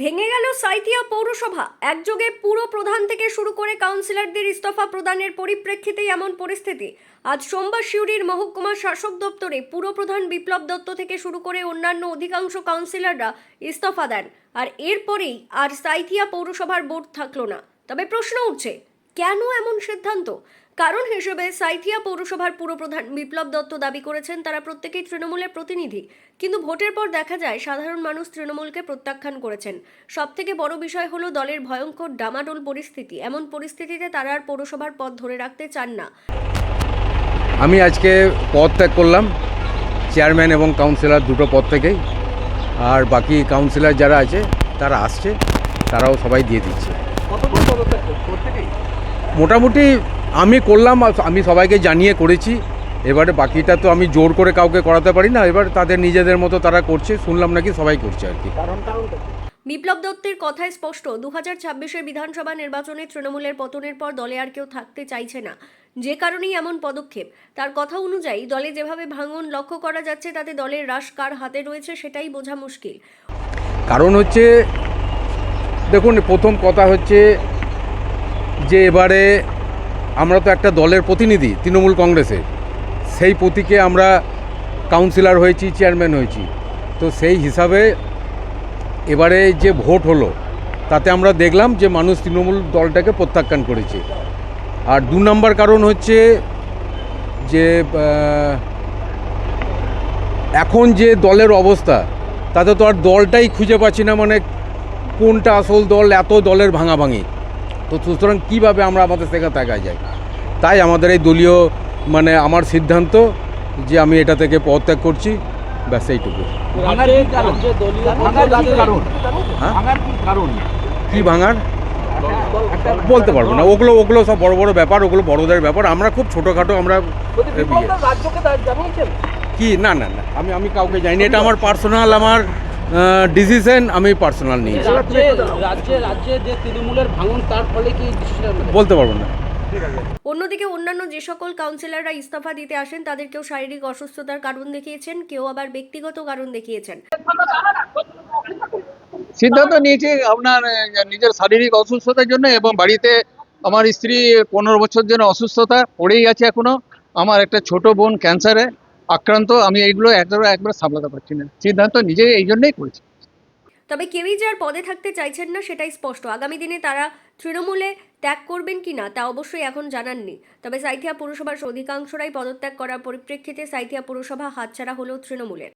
ভেঙে গেল সাঁইথিয়া পৌরসভা। একযোগে পুরো প্রধান থেকে শুরু করে কাউন্সিলরদের ইস্তফা প্রদানের পরিপ্রেক্ষিতেই এমন পরিস্থিতি। আজ সোমবার সিউড়ির মহকুমা শাসক দপ্তরে পুরপ্রধান বিপ্লব দত্ত থেকে শুরু করে অন্যান্য অধিকাংশ কাউন্সিলররা ইস্তফা দেন। আর এরপরেই আর সাঁইথিয়া পৌরসভার বোর্ড থাকলো না। তবে প্রশ্ন উঠছে, কেন এমন সিদ্ধান্ত? কারণ হিসেবে সাঁইথিয়া পৌরসভার পুরপ্রধান বিপ্লব দত্ত দাবি করেছেন তারা প্রত্যেকেই তৃণমূলের প্রতিনিধি, কিন্তু ভোটের পর দেখা যায় সাধারণ মানুষ তৃণমূলকে প্রত্যাখ্যান করেছেন। সবথেকে বড় বিষয় হলো দলের ভয়ঙ্কর ডামাডোল পরিস্থিতি। এমন পরিস্থিতিতে তারা আর পৌরসভার পদ ধরে রাখতে চান না। আমি আজকে পদ ত্যাগ করলাম, চেয়ারম্যান এবং কাউন্সিলর দুটো পদ থেকেই। আর বাকি কাউন্সিলর যারা আছে তারা আসছে, তারাও সবাই দিয়ে দিচ্ছে। মোটামুটি আমি করলাম, আমি সবাইকে জানিয়ে করেছি। এবারে বাকিটা তো আমি জোর করে কাউকে করাতে পারি না, এবার তাদের নিজেদের মতো তারা করছে। শুনলাম নাকি সবাই করছে আর কি। বিপ্লব দত্তের কথায় স্পষ্ট, 2026-এর বিধানসভা নির্বাচনে তৃণমূলের পতনের পর দলে আর কেউ থাকতে চাইছে না, যে কারণেই এমন পদক্ষেপ। তার কথা অনুযায়ী দলে যেভাবে ভাঙন লক্ষ্য করা যাচ্ছে তাতে দলের রাশ কার হাতে রয়েছে সেটাই বোঝা মুশকিল। কারণ হচ্ছে, দেখুন, প্রথম কথা হচ্ছে যে এবারে আমরা তো একটা দলের প্রতিনিধি, তৃণমূল কংগ্রেসের। সেই প্রতীকে আমরা কাউন্সিলর হয়েছি, চেয়ারম্যান হয়েছি। তো সেই হিসাবে এবারে যে ভোট হলো তাতে আমরা দেখলাম যে মানুষ তৃণমূল দলটাকে প্রত্যাখ্যান করেছে। আর দু নম্বর কারণ হচ্ছে যে এখন যে দলের অবস্থা তাতে তো আর দলটাই খুঁজে পাচ্ছি না, মানে কোনটা আসল দল, এত দলের ভাঙাভাঙি। তো সুতরাং কীভাবে আমরা আমাদের সেখানে থাকা যায়। তাই আমাদের এই দলীয় আমার সিদ্ধান্ত যে আমি এটা থেকে পদত্যাগ করছি, ব্যাস এইটুকু। কি ভাঙার বলতে পারবো না, ওগুলো সব বড় বড় ব্যাপার, ওগুলো বড়দের ব্যাপার। আমরা খুব ছোটোখাটো আমরা কি না না না আমি কাউকে জানি, এটা আমার পার্সোনাল, আমার ডিসিশন, আমি পার্সোনাল নিয়েছি। রাজ্যে যে তৃণমূলের ভাঙন, তার ফলে কি বলতে পারবো না। অন্যদিকে অন্যান্য যে সকল কাউন্সিলররা ইস্তফা দিতে আসেন তাদের কেউ শারীরিক অসুস্থতার কারণ দেখিয়েছেন, কেউ আবার ব্যক্তিগত কারণ দেখিয়েছেন। সিদ্ধান্ত নিয়েছি আপনার নিজের শারীরিক অসুস্থতার জন্য, এবং বাড়িতে আমার স্ত্রী 15 বছর জন্য অসুস্থতা পড়েই আছে এখনো। আমার একটা ছোট বোন ক্যান্সারে আক্রান্ত। আমি এইগুলো একবার সামলাতে পারছি না, সিদ্ধান্ত নিজে এই জন্যই করেছি। তবে কেউই যে আর পদে থাকতে চাইছেন না সেটাই স্পষ্ট। আগামী দিনে তারা তৃণমূলে ত্যাগ করবেন কিনা তা অবশ্যই এখন জানাননি। তবে সাঁইথিয়া পুরসভার অধিকাংশরাই পদত্যাগ করার পরিপ্রেক্ষিতে সাঁইথিয়া পুরসভা হাতছাড়া হলেও তৃণমূলের।